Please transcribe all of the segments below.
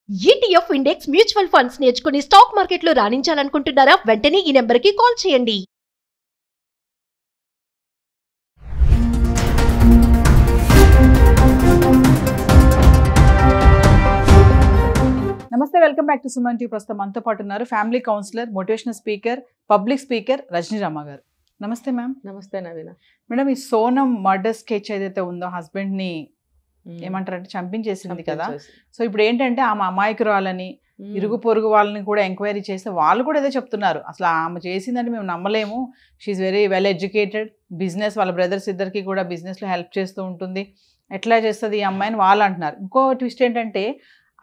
ETF index mutual funds నేర్చుకుని stock మార్కెట్లో రాణించాలనుకుంటున్నారా? వెంటనే ఈ నెంబర్కి కాల్ చేయండి. నమస్తే, welcome back to Suman TV. ప్రస్తుతం మనతో పాటు ఉన్నారు family counsellor, motivational speaker, public speaker Rajani Rama గారు. నమస్తే మ్యామ్. నమస్తే నవీన. మేడం, ఈ సోనం మర్డర్ స్కెచ్ ఏదైతే ఉందో హస్బెండ్ ని ఏమంటారంటే చంపించేసింది కదా. సో ఇప్పుడు ఏంటంటే ఆమె అమాయకురాలని ఇరుగు పొరుగు వాళ్ళని కూడా ఎంక్వైరీ చేస్తే వాళ్ళు కూడా ఏదో చెప్తున్నారు, అసలు ఆమె చేసిందని మేము నమ్మలేము, she's very well educated, business వాళ్ళ బ్రదర్స్ ఇద్దరికి కూడా బిజినెస్లో హెల్ప్ చేస్తూ ఉంటుంది, ఎట్లా చేస్తుంది ఈ అమ్మాయిని వాళ్ళు అంటున్నారు. ఇంకో ట్విస్ట్ ఏంటంటే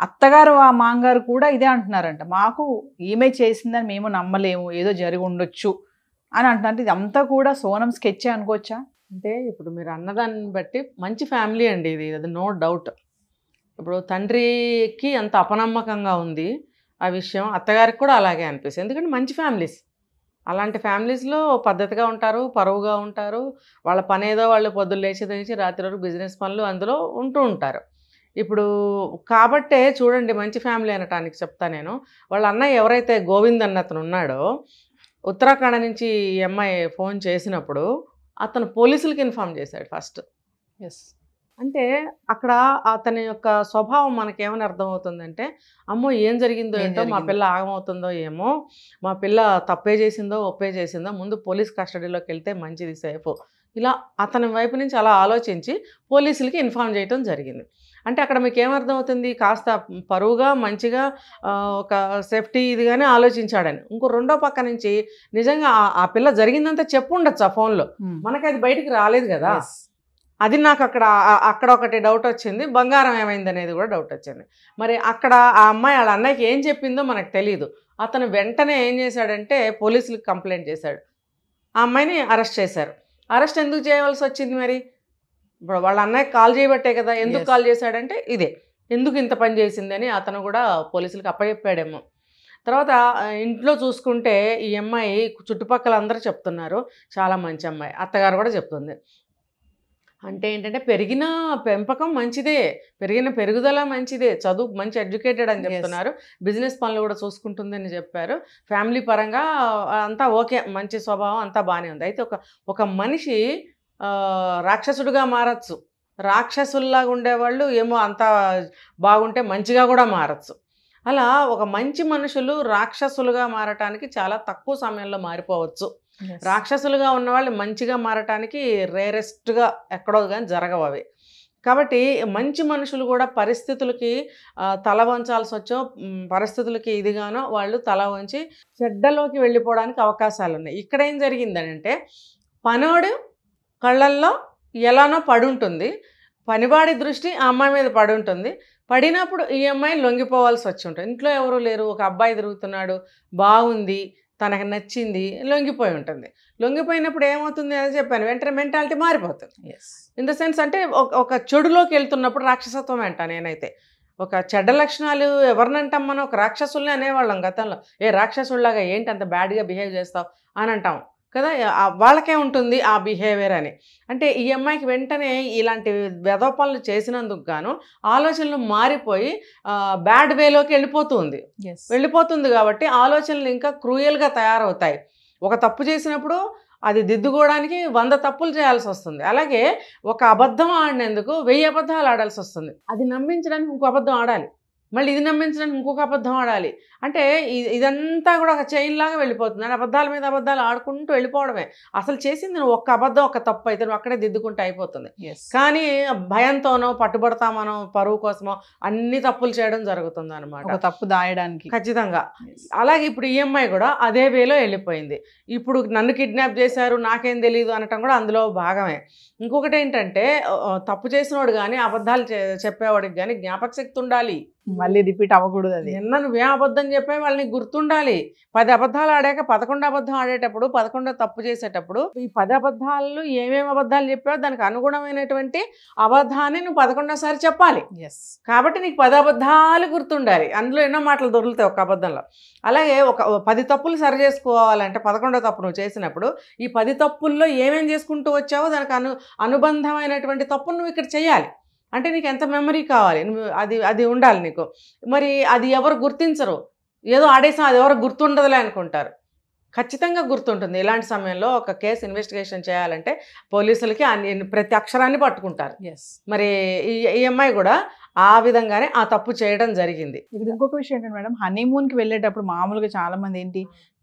అత్తగారు ఆ మాంగారు కూడా ఇదే అంటున్నారంట, మాకు ఈమె చేసిందని మేము నమ్మలేము, ఏదో జరిగి ఉండొచ్చు అని అంటున్నారు. ఇదంతా కూడా సోనం స్కెచ్ అనుకోవచ్చా? అంటే ఇప్పుడు మీరు అన్నదాన్ని బట్టి మంచి ఫ్యామిలీ అండి ఇది, అది నో డౌట్. ఇప్పుడు తండ్రికి అంత అపనమ్మకంగా ఉంది ఆ విషయం, అత్తగారికి కూడా అలాగే అనిపిస్తుంది. ఎందుకంటే మంచి ఫ్యామిలీస్, అలాంటి ఫ్యామిలీస్లో పద్ధతిగా ఉంటారు, పరువుగా ఉంటారు, వాళ్ళ పని ఏదో వాళ్ళు పొద్దున్న లేచి రాత్రి వరకు బిజినెస్ పనులు అందులో ఉంటూ ఉంటారు. ఇప్పుడు కాబట్టే చూడండి, మంచి ఫ్యామిలీ అనటానికి చెప్తా నేను. వాళ్ళ అన్నయ్య ఎవరైతే గోవింద్ అన్న అతను ఉన్నాడో, ఉత్తరాఖండ్ నుంచి ఈ అమ్మాయి ఫోన్ చేసినప్పుడు అతను పోలీసులకి ఇన్ఫామ్ చేశాడు ఫస్ట్. ఎస్, అంటే అక్కడ అతని యొక్క స్వభావం మనకేమని అర్థమవుతుందంటే, అమ్మో ఏం జరిగిందో ఏంటో, మా పిల్ల ఆగమవుతుందో ఏమో, మా పిల్ల తప్పే చేసిందో ఒప్పే చేసిందో, ముందు పోలీస్ కస్టడీలోకి వెళ్తే మంచిది, సేఫ్, ఇలా అతని వైపు నుంచి అలా ఆలోచించి పోలీసులకి ఇన్ఫామ్ చేయటం జరిగింది. అంటే అక్కడ మీకు ఏమర్థమవుతుంది, కాస్త పరువుగా మంచిగా ఒక సేఫ్టీ ఇదిగానే ఆలోచించాడని. ఇంకో రెండో పక్క నుంచి నిజంగా ఆ పిల్ల జరిగిందంతా చెప్పు ఉండొచ్చు ఆ ఫోన్లో, మనకి అది బయటికి రాలేదు కదా. అది నాకు అక్కడ ఒకటి డౌట్ వచ్చింది. బంగారం ఏమైంది అనేది కూడా డౌట్ వచ్చింది. మరి అక్కడ ఆ అమ్మాయి వాళ్ళ అన్నయ్యకి ఏం చెప్పిందో మనకు తెలియదు. అతను వెంటనే ఏం చేశాడంటే పోలీసులకు కంప్లైంట్ చేశాడు, ఆ అమ్మాయిని అరెస్ట్ చేశారు. అరెస్ట్ ఎందుకు చేయవలసి వచ్చింది మరి? ఇప్పుడు వాళ్ళ అన్నయ్య కాల్ చేయబట్టే కదా. ఎందుకు కాల్ చేశాడంటే ఇదే, ఎందుకు ఇంత పని చేసిందని అతను కూడా పోలీసులకు అప్పచెప్పాడేమో. తర్వాత ఇంట్లో చూసుకుంటే ఈ అమ్మాయి చుట్టుపక్కల అందరూ చెప్తున్నారు చాలా మంచి అమ్మాయి, అత్తగారు కూడా చెప్తుంది. అంటే ఏంటంటే పెరిగిన పెంపకం మంచిదే, పెరిగిన పెరుగుదల మంచిదే, చదువు మంచి ఎడ్యుకేటెడ్ అని చెప్తున్నారు, బిజినెస్ పనులు కూడా చూసుకుంటుందని చెప్పారు, ఫ్యామిలీ పరంగా అంతా ఓకే, మంచి స్వభావం అంతా బాగానే ఉంది. అయితే ఒక మనిషి రాక్షసుడిగా మారచ్చు, రాక్షసుల్లాగా ఉండేవాళ్ళు ఏమో అంత బాగుంటే మంచిగా కూడా మారచ్చు. అలా ఒక మంచి మనుషులు రాక్షసులుగా మారటానికి చాలా తక్కువ సమయంలో మారిపోవచ్చు. రాక్షసులుగా ఉన్నవాళ్ళు మంచిగా మారటానికి రేరెస్ట్గా ఎక్కడో కానీ జరగవు అవి. కాబట్టి మంచి మనుషులు కూడా పరిస్థితులకి తల వంచాల్సి వచ్చో, పరిస్థితులకి ఇదిగానో వాళ్ళు తల వంచి చెడ్డలోకి వెళ్ళిపోవడానికి అవకాశాలు ఉన్నాయి. ఇక్కడ ఏం జరిగిందనంటే, పనోడు కళ్ళల్లో ఎలానో పడుంటుంది, పనివాడి దృష్టి ఆ అమ్మాయి మీద పడుంటుంది, పడినప్పుడు ఈ అమ్మాయి లొంగిపోవాల్సి వచ్చి ఉంటుంది. ఇంట్లో ఎవరు లేరు, ఒక అబ్బాయి తిరుగుతున్నాడు, బాగుంది, తనకు నచ్చింది, లొంగిపోయి ఉంటుంది. లొంగిపోయినప్పుడు ఏమవుతుంది అని చెప్పాను, వెంటనే మెంటాలిటీ మారిపోతుంది. ఇన్ ద సెన్స్ అంటే ఒక చెడులోకి వెళ్తున్నప్పుడు రాక్షసత్వం అంట. నేనైతే ఒక చెడ్డ లక్షణాలు ఎవరినంటాం మనం, ఒక రాక్షసుల్ని అనేవాళ్ళం గతంలో. ఏ రాక్షసుల్లాగా ఏంటి అంత బ్యాడ్గా బిహేవ్ చేస్తావు అని అంటాం కదా, వాళ్ళకే ఉంటుంది ఆ బిహేవియర్ అని. అంటే ఈ అమ్మాయికి వెంటనే ఇలాంటి వెధోపనులు చేసినందుకు గాను ఆలోచనలు మారిపోయి బ్యాడ్ వేలోకి వెళ్ళిపోతుంది కాబట్టి ఆలోచనలు ఇంకా క్రూయల్గా తయారవుతాయి. ఒక తప్పు చేసినప్పుడు అది దిద్దుకోవడానికి 100 తప్పులు చేయాల్సి వస్తుంది. అలాగే ఒక అబద్ధం ఆడినందుకు 1000 అబద్ధాలు ఆడాల్సి వస్తుంది. అది నమ్మించడానికి ఇంకో అబద్ధం ఆడాలి, మళ్ళీ ఇది నమ్మించడానికి ఇంకొక అబద్ధం ఆడాలి. అంటే ఇదంతా కూడా ఒక చైన్ లాగా వెళ్ళిపోతుంది. అని అబద్ధాల మీద అబద్ధాలు ఆడుకుంటూ వెళ్ళిపోవడమే. అసలు చేసింది నువ్వు ఒక్క అబద్ధం, ఒక తప్పు అయితే నువ్వు అక్కడే దిద్దుకుంటూ అయిపోతుంది. కానీ భయంతోనో పట్టుబడతామనో పరువు కోసమో అన్ని తప్పులు చేయడం జరుగుతుంది అనమాట, తప్పు దాయడానికి ఖచ్చితంగా. అలాగే ఇప్పుడు ఈ అమ్మాయి కూడా అదే వేలో వెళ్ళిపోయింది. ఇప్పుడు నన్ను కిడ్నాప్ చేశారు నాకేం తెలియదు అనటం కూడా అందులో భాగమే. ఇంకొకటి ఏంటంటే, తప్పు చేసినోడు కానీ అబద్ధాలు చెప్పేవాడికి కానీ జ్ఞాపక శక్తి ఉండాలి, మళ్ళీ రిపీట్ అవ్వకూడదు. అది నిన్న నువ్వేం అబద్ధం చెప్పే వాళ్ళని గుర్తుండాలి. 10 అబద్ధాలు ఆడాక 11 అబద్ధం ఆడేటప్పుడు, 11 తప్పు చేసేటప్పుడు ఈ 10 అబద్ధాలు ఏమేమి అబద్ధాలు చెప్పావో దానికి అనుగుణమైనటువంటి అబద్ధాన్ని నువ్వు 11సారి చెప్పాలి. కాబట్టి నీకు 10 అబద్ధాలు గుర్తుండాలి, అందులో ఎన్నో మాటలు దొరుకుతాయి ఒక అబద్ధంలో. అలాగే ఒక 10 తప్పులు సరి చేసుకోవాలంటే 11వ తప్పు నువ్వు చేసినప్పుడు ఈ 10 తప్పుల్లో ఏమేం చేసుకుంటూ వచ్చావో దానికి అనుబంధమైనటువంటి తప్పును నువ్వు ఇక్కడ చేయాలి. అంటే నీకు ఎంత మెమరీ కావాలి, నువ్వు అది ఉండాలి నీకు. మరి అది ఎవరు గుర్తించరు, ఏదో ఆడేసాం అది ఎవరు గుర్తుండదులే అనుకుంటారు. ఖచ్చితంగా గుర్తుంటుంది. ఇలాంటి సమయంలో ఒక కేసు ఇన్వెస్టిగేషన్ చేయాలంటే పోలీసులకి ప్రతి అక్షరాన్ని పట్టుకుంటారు. మరి ఈ అమ్మాయి కూడా ఆ విధంగానే ఆ తప్పు చేయడం జరిగింది. ఇది ఇంకొక విషయం ఏంటంటే మేడం, హనీమూన్కి వెళ్ళేటప్పుడు మామూలుగా చాలా మంది ఏంటి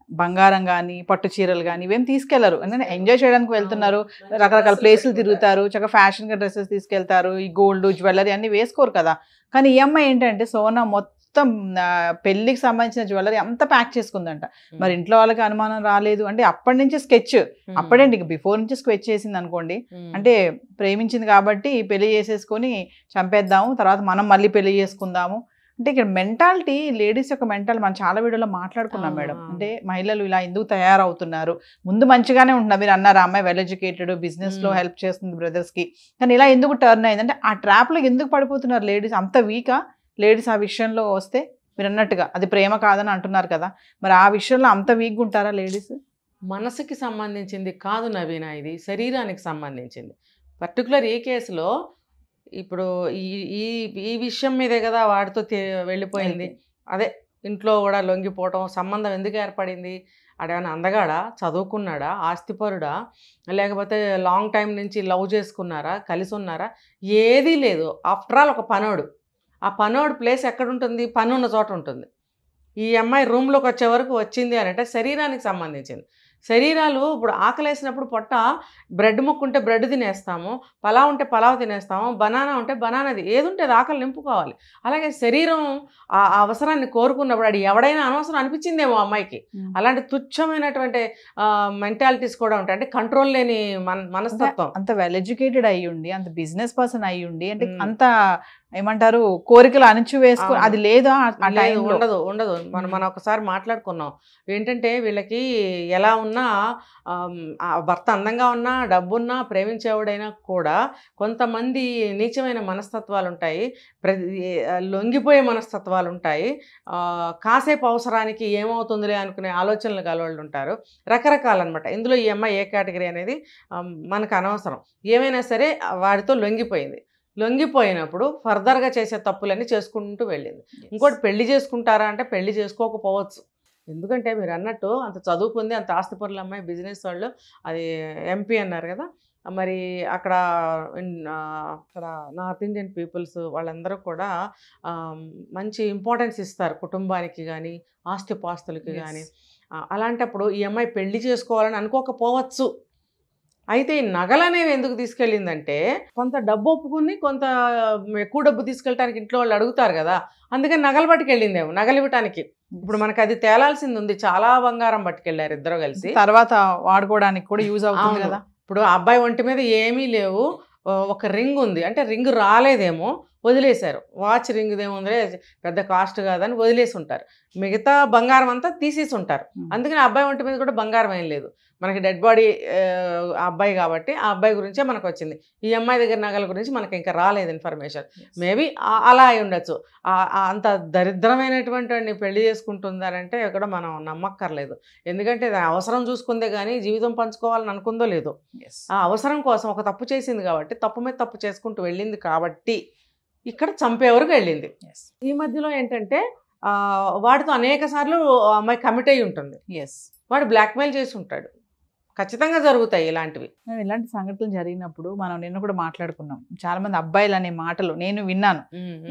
బంగారం కానీ పట్టు చీరలు కానీ ఇవేం తీసుకెళ్లరు, అంటే ఎంజాయ్ చేయడానికి వెళ్తున్నారు, రకరకాల ప్లేసులు తిరుగుతారు, చక్కగా ఫ్యాషన్గా డ్రెస్సెస్ తీసుకెళ్తారు, ఈ గోల్డ్ జ్యువెలరీ అన్ని వేసుకోరు కదా. కానీ ఈ అమ్మాయి ఏంటంటే సోనా మొత్తం పెళ్లికి సంబంధించిన జ్యువెలరీ అంతా ప్యాక్ చేసుకుందంట. మరి ఇంట్లో వాళ్ళకి అనుమానం రాలేదు అంటే అప్పటి నుంచి స్కెచ్, అప్పుడేంటి బిఫోర్ నుంచి స్కెచ్ చేసింది అనుకోండి, అంటే ప్రేమించింది కాబట్టి పెళ్లి చేసేసుకొని చంపేద్దాము, తర్వాత మనం మళ్ళీ పెళ్లి చేసుకుందాము. అంటే ఇక్కడ మెంటాలిటీ, లేడీస్ యొక్క మెంటాలిటీ మనం చాలా వీడియోలో మాట్లాడుకున్నాం మేడం. అంటే మహిళలు ఇలా ఎందుకు తయారవుతున్నారు, ముందు మంచిగానే ఉంటున్నారు, మీరు అన్నారు అమ్మాయి వెల్ ఎడ్యుకేటెడ్, బిజినెస్ లో హెల్ప్ చేస్తుంది బ్రదర్స్ కి, కానీ ఇలా ఎందుకు టర్న్ అయింది అంటే ఆ ట్రాప్ లో ఎందుకు పడిపోతున్నారు లేడీస్? అంత వీకా లేడీస్ ఆ విషయంలో వస్తే? మీరు అన్నట్టుగా అది ప్రేమ కాదని అంటున్నారు కదా, మరి ఆ విషయంలో అంత వీక్గా ఉంటారా లేడీస్? మనసుకి సంబంధించింది కాదు నవీన, ఇది శరీరానికి సంబంధించింది. పర్టికులర్ ఈ కేసులో ఇప్పుడు ఈ విషయం మీదే కదా వాడితో వెళ్ళిపోయింది. అదే ఇంట్లో కూడా లొంగిపోవటం, సంబంధం ఎందుకు ఏర్పడింది? ఆడేమైనా అందగాడా, చదువుకున్నాడా, ఆస్తిపరుడా, లేకపోతే లాంగ్ టైం నుంచి లవ్ చేసుకున్నారా, కలిసి ఉన్నారా? ఏదీ లేదు. ఆఫ్టర్ ఆల్ ఒక పనోడు. ఆ పనోడు ప్లేస్ ఎక్కడుంటుంది? పని ఉన్న చోట ఉంటుంది. ఈ అమ్మాయి రూమ్లోకి వచ్చే వరకు వచ్చింది అని అంటే శరీరానికి సంబంధించింది. శరీరాలు ఇప్పుడు ఆకలేసినప్పుడు పొట్ట బ్రెడ్ ముక్కుంటే బ్రెడ్ తినేస్తాము, పలావ్ ఉంటే పలావ్ తినేస్తాము, బనానా ఉంటే బనానాది, ఏది ఉంటే అది ఆకలి నింపుకోవాలి. అలాగే శరీరం ఆ అవసరాన్ని కోరుకున్నప్పుడు అది ఎవడైనా అనవసరం అనిపించిందేమో అమ్మాయికి. అలాంటి తుచ్చమైనటువంటి మెంటాలిటీస్ కూడా ఉంటాయి. అంటే కంట్రోల్ లేని మనస్తత్వం. అంత వెల్ ఎడ్యుకేటెడ్ అయ్యి ఉండి, అంత బిజినెస్ పర్సన్ అయ్యి ఉండి, అంటే అంత ఏమంటారు కోరికలు అణిచి వేసుకో, అది లేదా? ఉండదు. మనం ఒకసారి మాట్లాడుకున్నాం ఏంటంటే, వీళ్ళకి ఎలా ఉన్నా భర్త అందంగా ఉన్నా, డబ్బున్నా, ప్రేమించేవాడైనా కూడా కొంతమంది నీచమైన మనస్తత్వాలు ఉంటాయి, లొంగిపోయే మనస్తత్వాలు ఉంటాయి, కాసేపు అవసరానికి ఏమవుతుందిలే అనుకునే ఆలోచనలు గలవాళ్ళు ఉంటారు, రకరకాలన్నమాట. ఇందులో ఈ అమ్మాయి ఏ కేటగిరీ అనేది మనకు అనవసరం. ఏమైనా సరే వాడితో లొంగిపోయినప్పుడు ఫర్దర్గా చేసే తప్పులన్నీ చేసుకుంటూ వెళ్ళింది. ఇంకోటి పెళ్లి చేసుకుంటారా అంటే పెళ్లి చేసుకోకపోవచ్చు. ఎందుకంటే మీరు అన్నట్టు అంత చదువుకుంది, అంత ఆస్తిపరుల అమ్మాయి, బిజినెస్ వాళ్ళు, అది ఎంపీ అన్నారు కదా, మరి అక్కడ నార్త్ ఇండియన్ పీపుల్స్ వాళ్ళందరూ కూడా మంచి ఇంపార్టెన్స్ ఇస్తారు కుటుంబానికి కానీ ఆస్తిపాస్తులకి కానీ. అలాంటప్పుడు ఈ అమ్మాయి పెళ్లి చేసుకోవాలని అనుకోకపోవచ్చు. అయితే ఈ నగలు అనేవి ఎందుకు తీసుకెళ్ళిందంటే, కొంత డబ్బు ఒప్పుకుని కొంత ఎక్కువ డబ్బు తీసుకెళ్ళడానికి ఇంట్లో వాళ్ళు అడుగుతారు కదా, అందుకని నగలు పట్టుకెళ్ళిందేమో, నగలు ఇవ్వటానికి. ఇప్పుడు మనకు అది తేలాల్సింది ఉంది. చాలా బంగారం పట్టుకెళ్ళారు ఇద్దరు కలిసి, తర్వాత వాడుకోవడానికి కూడా యూజ్ అవుతుంది కదా. ఇప్పుడు ఆ అబ్బాయి ఒంటి మీద ఏమీ లేవు, ఒక రింగ్ ఉంది, అంటే రింగ్ రాలేదేమో వదిలేశారు. వాచ్ రింగ్ ఏముందిలే పెద్ద కాస్ట్ కాదని వదిలేసి ఉంటారు. మిగతా బంగారం అంతా తీసేసి ఉంటారు. అందుకని ఆ అబ్బాయి ఒంటి మీద కూడా బంగారం ఏం లేదు. మనకి డెడ్ బాడీ అబ్బాయి కాబట్టి ఆ అబ్బాయి గురించే మనకు వచ్చింది. ఈ అమ్మాయి దగ్గర నగల గురించి మనకి ఇంకా రాలేదు ఇన్ఫర్మేషన్. మేబీ అలా అయి ఉండొచ్చు. అంత దరిద్రమైనటువంటి పెళ్లి చేసుకుంటుందనంటే కూడా మనం నమ్మక్కర్లేదు. ఎందుకంటే అవసరం చూసుకుందే కానీ జీవితం పంచుకోవాలని అనుకుందో లేదో, ఆ అవసరం కోసం ఒక తప్పు చేసింది కాబట్టి, తప్పు మీద తప్పు చేసుకుంటూ వెళ్ళింది కాబట్టి ఇక్కడ చంపే వరకు వెళ్ళింది. ఈ మధ్యలో ఏంటంటే వాడితో అనేక సార్లు అమ్మాయి కమిట్ అయి ఉంటుంది. వాడు బ్లాక్మెయిల్ చేసి ఉంటాడు. ఖచ్చితంగా జరుగుతాయి ఇలాంటివి. ఇలాంటి సంఘటనలు జరిగినప్పుడు మనం నిన్న కూడా మాట్లాడుకున్నాం, చాలా మంది అబ్బాయిలు అనే మాటలు నేను విన్నాను.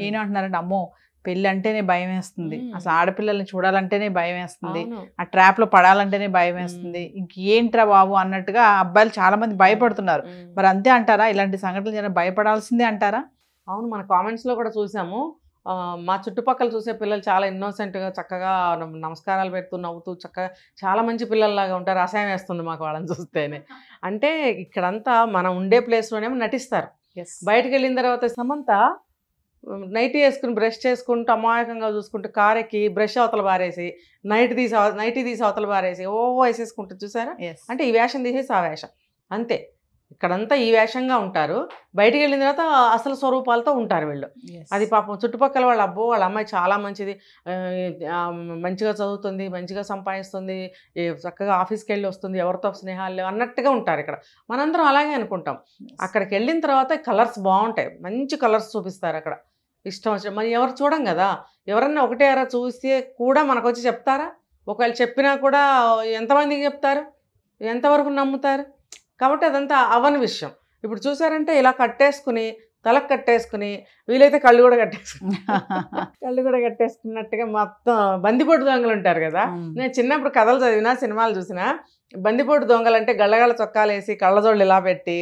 ఏమంటున్నారంటే, అమ్మో పెళ్ళి అంటేనే భయం వేస్తుంది, అసలు ఆడపిల్లల్ని చూడాలంటేనే భయం వేస్తుంది, ఆ ట్రాప్ లో పడాలంటేనే భయం వేస్తుంది, ఇంకేంట్రా బాబు అన్నట్టుగా అబ్బాయిలు చాలా మంది భయపడుతున్నారు. మరి అంతే అంటారా? ఇలాంటి సంఘటనలు భయపడాల్సిందే అంటారా? అవును, మన కామెంట్స్లో కూడా చూసాము. మా చుట్టుపక్కల చూసే పిల్లలు చాలా ఇన్నోసెంట్గా చక్కగా నమస్కారాలు పెడుతూ నవ్వుతూ చక్కగా చాలా మంచి పిల్లల్లాగా ఉంటారు. అసహ్యం వేస్తుంది మాకు వాళ్ళని చూస్తేనే. అంటే ఇక్కడంతా మనం ఉండే ప్లేస్లోనేమో నటిస్తారు. బయటకు వెళ్ళిన తర్వాత సమంత నైటీ వేసుకుని బ్రష్ చేసుకుంటూ అమాయకంగా చూసుకుంటూ కారెక్కి బ్రష్ అవతల బారేసి నైటీ తీసి అవతల బారేసి వేసేసుకుంటూ చూసారా? అంటే ఈ వేషం తీసేసి ఆ వేషం అంతే. ఇక్కడంతా ఈ వేషంగా ఉంటారు, బయటికి వెళ్ళిన తర్వాత అసలు స్వరూపాలతో ఉంటారు వీళ్ళు. అది పాపం చుట్టుపక్కల వాళ్ళ అబ్బో వాళ్ళ అమ్మాయి చాలా మంచిది, మంచిగా చదువుతుంది, మంచిగా సంపాదిస్తుంది, చక్కగా ఆఫీస్కి వెళ్ళి వస్తుంది, ఎవరితో స్నేహాలు లేవు అన్నట్టుగా ఉంటారు. ఇక్కడ మనందరం అలాగే అనుకుంటాం. అక్కడికి వెళ్ళిన తర్వాత కలర్స్ బాగుంటాయి, మంచి కలర్స్ చూపిస్తారు అక్కడ, ఇష్టం వచ్చిన. మరి ఎవరు చూడం కదా, ఎవరన్నా ఒకటే అరా చూస్తే కూడా మనకు వచ్చి చెప్తారా? ఒకవేళ చెప్పినా కూడా ఎంతమందికి చెప్తారు, ఎంతవరకు నమ్ముతారు? కాబట్టి అదంతా అవని విషయం. ఇప్పుడు చూసారంటే ఇలా కట్టేసుకుని, తలకు కట్టేసుకుని, వీలైతే కళ్ళు కూడా కట్టేసుకున్నట్టుగా మొత్తం బందిపోటు దొంగలు ఉంటారు కదా. నేను చిన్నప్పుడు కథలు చదివినా, సినిమాలు చూసినా, బందిపోటు దొంగలు అంటే గళ్ళగళ్ళ చొక్కాలు వేసి కళ్ళజోళ్ళు ఇలా పెట్టి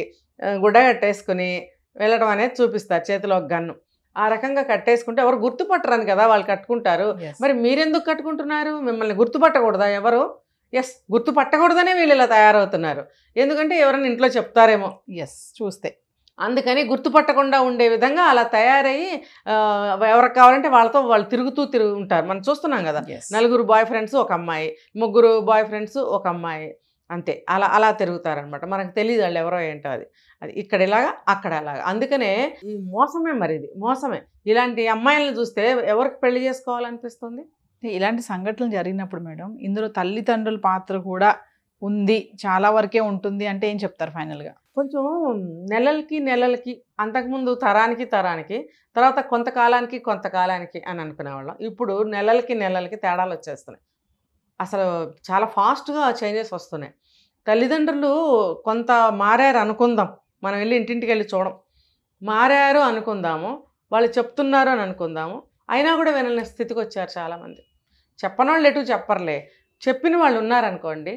గుడ్డ కట్టేసుకుని వెళ్ళడం అనేది చూపిస్తారు, చేతిలో ఒక గన్ను. ఆ రకంగా కట్టేసుకుంటే ఎవరు గుర్తుపట్టరని కదా వాళ్ళు కట్టుకుంటారు. మరి మీరెందుకు కట్టుకుంటున్నారు? మిమ్మల్ని గుర్తుపట్టకూడదా ఎవరు? ఎస్, గుర్తుపట్టకూడదనే వీళ్ళు ఇలా తయారవుతున్నారు. ఎందుకంటే ఎవరైనా ఇంట్లో చెప్తారేమో చూస్తే, అందుకని గుర్తుపట్టకుండా ఉండే విధంగా అలా తయారయ్యి ఎవరికి కావాలంటే వాళ్ళతో వాళ్ళు తిరుగుతూ ఉంటారు. మనం చూస్తున్నాం కదా, 4 బాయ్ ఫ్రెండ్స్ ఒక అమ్మాయి, 3 బాయ్ ఫ్రెండ్స్ ఒక అమ్మాయి, అంతే అలా తిరుగుతారనమాట. మనకు తెలియదు వాళ్ళు ఎవరో ఏంటో. అది ఇక్కడ ఇలాగా అక్కడ అలాగా. అందుకనే ఈ మోసమే, మరి ఇది మోసమే. ఇలాంటి అమ్మాయిలను చూస్తే ఎవరికి పెళ్లి చేసుకోవాలనిపిస్తుంది? ఇలాంటి సంఘటనలు జరిగినప్పుడు మేడం, ఇందులో తల్లిదండ్రుల పాత్ర కూడా ఉంది, చాలా వరకే ఉంటుంది అంటే ఏం చెప్తారు ఫైనల్గా? కొంచెం నెలలకి అంతకుముందు తరానికి తర్వాత కొంతకాలానికి అని అనుకునేవాళ్ళం. ఇప్పుడు నెలలకి తేడాలు వచ్చేస్తున్నాయి. అసలు చాలా ఫాస్ట్గా చేంజెస్ వస్తున్నాయి. తల్లిదండ్రులు కొంత మారారు అనుకుందాం, మనం వెళ్ళి ఇంటింటికి వెళ్ళి చూడం, మారారు అనుకుందాము, వాళ్ళు చెప్తున్నారు అని అనుకుందాము, అయినా కూడా వినని స్థితికి వచ్చారు చాలామంది. చెప్పని వాళ్ళు ఎటు చెప్పర్లే, చెప్పిన వాళ్ళు ఉన్నారనుకోండి,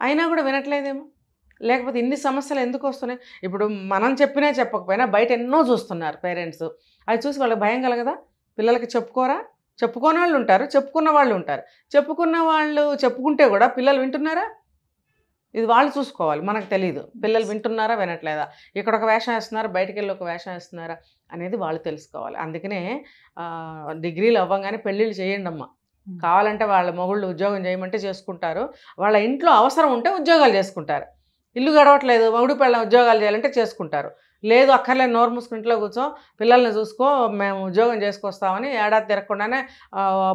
అయినా కూడా వినట్లేదేమో. లేకపోతే ఇన్ని సమస్యలు ఎందుకు వస్తున్నాయి? ఇప్పుడు మనం చెప్పినా చెప్పకపోయినా బయట ఎన్నో చూస్తున్నారు పేరెంట్స్, అవి చూసి వాళ్ళకి భయం కలగదా? పిల్లలకి చెప్పుకోని వాళ్ళు ఉంటారు, చెప్పుకున్న వాళ్ళు ఉంటారు. చెప్పుకున్న వాళ్ళు చెప్పుకుంటే కూడా పిల్లలు వింటున్నారా? ఇది వాళ్ళు చూసుకోవాలి, మనకు తెలియదు పిల్లలు వింటున్నారా వినట్లేదా, ఇక్కడ ఒక వేషం వేస్తున్నారా, బయటికి వెళ్ళి ఒక వేషం వేస్తున్నారా అనేది వాళ్ళు తెలుసుకోవాలి. అందుకనే డిగ్రీలు అవ్వగానే పెళ్ళిళ్ళు చేయండి అమ్మ. కావాలంటే వాళ్ళ మొగుళ్ళు ఉద్యోగం చేయమంటే చేసుకుంటారు, వాళ్ళ ఇంట్లో అవసరం ఉంటే ఉద్యోగాలు చేసుకుంటారు. ఇల్లు గడవట్లేదు, మొగుడు పిల్లల ఉద్యోగాలు చేయాలంటే చేసుకుంటారు. లేదు అక్కర్లేదు, నోరు మూసుకుని ఇంట్లో కూర్చో, పిల్లల్ని చూసుకో, మేము ఉద్యోగం చేసుకొస్తామని ఏడాది తిరగకుండానే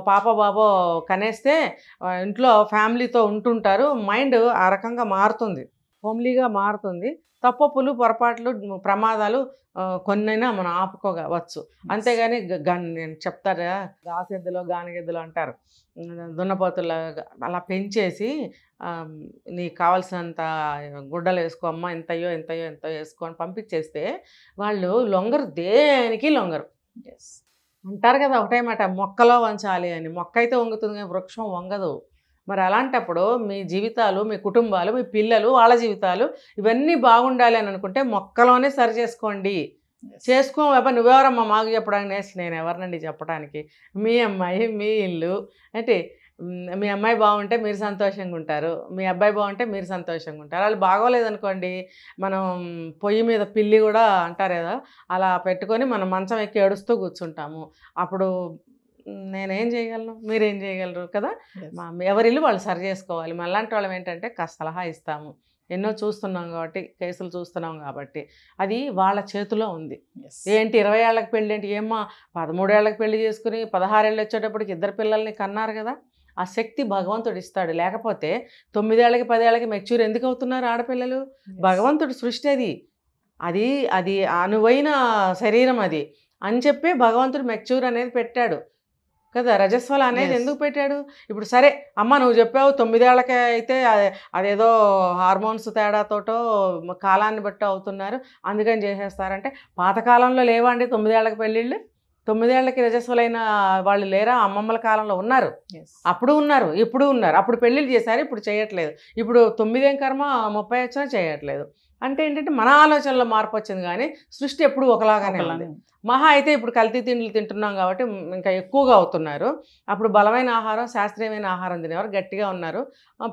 పాప బాబో కనేస్తే ఇంట్లో ఫ్యామిలీతో ఉంటుంటారు. మైండ్ ఆ రకంగా మారుతుంది, హోమ్లీగా మారుతుంది. తప్పులు, పొరపాట్లు, ప్రమాదాలు కొన్నైనా మనం ఆపుకోవచ్చు. అంతేగాని నేను చెప్తారా, గాసెద్దులో గానగెద్దులో అంటారు, దున్నపోతుల్లో అలా పెంచేసి నీకు కావాల్సినంత గుడ్డలు వేసుకో అమ్మ, ఎంతయో వేసుకో అని పంపించేస్తే వాళ్ళు లొంగరు, దేనికి లొంగరు. అంటారు కదా ఒకటే మాట, మొక్కలో వంచాలి అని. మొక్క అయితే వంగుతుంది కానీ వృక్షం వంగదు. మరి అలాంటప్పుడు మీ జీవితాలు, మీ కుటుంబాలు, మీ పిల్లలు, వాళ్ళ జీవితాలు ఇవన్నీ బాగుండాలి అని అనుకుంటే మొక్కలోనే సరి చేసుకోండి. చేసుకో నువ్వెవరమ్మా మాకు చెప్పడానికి? నేను ఎవరినండి చెప్పడానికి? మీ అమ్మాయి, మీ ఇల్లు అంటే మీ అమ్మాయి బాగుంటే మీరు సంతోషంగా ఉంటారు, మీ అబ్బాయి బాగుంటే మీరు సంతోషంగా ఉంటారు. వాళ్ళు బాగోలేదనుకోండి, మనం పొయ్యి మీద పిల్లి కూడా అంటారు కదా, అలా పెట్టుకొని మనం మంచం ఎక్కి ఏడుస్తూ కూర్చుంటాము. అప్పుడు నేనేం చేయగలను, మీరేం చేయగలరు కదా. ఎవరిల్లు వాళ్ళు సరి చేసుకోవాలి. మళ్ళాంటి వాళ్ళం ఏంటంటే సలహా ఇస్తాము, ఎన్నో చూస్తున్నాం కాబట్టి, కేసులు చూస్తున్నాం కాబట్టి అది వాళ్ళ చేతిలో ఉంది. ఏంటి 20 ఏళ్ళకి పెళ్ళి ఏంటి, ఏమ్మా 13 ఏళ్ళకి పెళ్లి చేసుకుని 16 ఏళ్ళు వచ్చేటప్పటికి 2 పిల్లల్ని కన్నారు కదా. ఆ శక్తి భగవంతుడు ఇస్తాడు. లేకపోతే 9 ఏళ్ళకి 10 ఏళ్ళకి మెచ్యూర్ ఎందుకు అవుతున్నారు ఆడపిల్లలు? భగవంతుడు సృష్టి అది అది అనువైన శరీరం అది అని చెప్పి భగవంతుడు మెచ్యూర్ అనేది పెట్టాడు కదా. రజస్వల అనేది ఎందుకు పెట్టాడు? ఇప్పుడు సరే అమ్మ నువ్వు చెప్పావు 9 ఏళ్ళకే అయితే అదేదో హార్మోన్స్ తేడాతోటో కాలాన్ని బట్టి అవుతున్నారు అందుకని చేసేస్తారంటే, పాతకాలంలో లేవండి 9 ఏళ్ళకి పెళ్ళిళ్ళు? 9 ఏళ్ళకి రజస్వలైన వాళ్ళు లేరా? అమ్మమ్మల కాలంలో ఉన్నారు, అప్పుడు ఉన్నారు, ఇప్పుడు ఉన్నారు. అప్పుడు పెళ్ళిళ్ళు చేశారు, ఇప్పుడు చేయట్లేదు. ఇప్పుడు 9 ఏం కర్మ 30 వచ్చినా చేయట్లేదు. అంటే ఏంటంటే మన ఆలోచనలో మార్పు వచ్చింది, కానీ సృష్టి ఎప్పుడు ఒకలాగానే ఉంది. మహా అయితే ఇప్పుడు కల్తీ తిండ్లు తింటున్నాం కాబట్టి ఇంకా ఎక్కువగా అవుతున్నారు. అప్పుడు బలమైన ఆహారం, శాస్త్రీయమైన ఆహారం తినేవారు, గట్టిగా ఉన్నారు,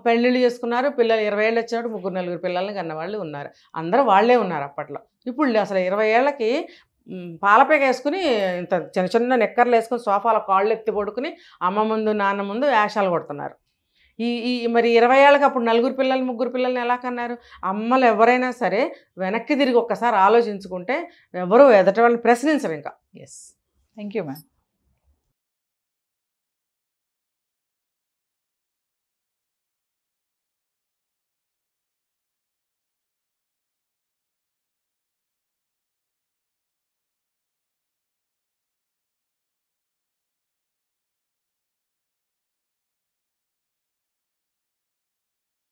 పెళ్ళిళ్ళు చేసుకున్నారు, పిల్లలు 20 ఏళ్ళు వచ్చినప్పుడు 3-4 పిల్లల్ని కన్నవాళ్ళు ఉన్నారు. అందరూ వాళ్ళే ఉన్నారు అప్పట్లో. ఇప్పుడు అసలు 20 ఏళ్ళకి పాలపేక వేసుకుని ఇంత చిన్న చిన్న నెక్కర్లు వేసుకుని సోఫాలో కాళ్ళు ఎత్తి పడుకుని అమ్మ ముందు నాన్న ముందు వేషాలు కొడుతున్నారు. ఈ మరి 20 ఏళ్ళకి అప్పుడు 4 పిల్లలు 3 పిల్లల్ని ఎలా కన్నారు? అమ్మలు ఎవరైనా సరే వెనక్కి తిరిగి ఒక్కసారి ఆలోచించుకుంటే ఎవరు ఎదటి వాళ్ళని ప్రశ్నించరు ఇంకా. Yes, thank you ma'am.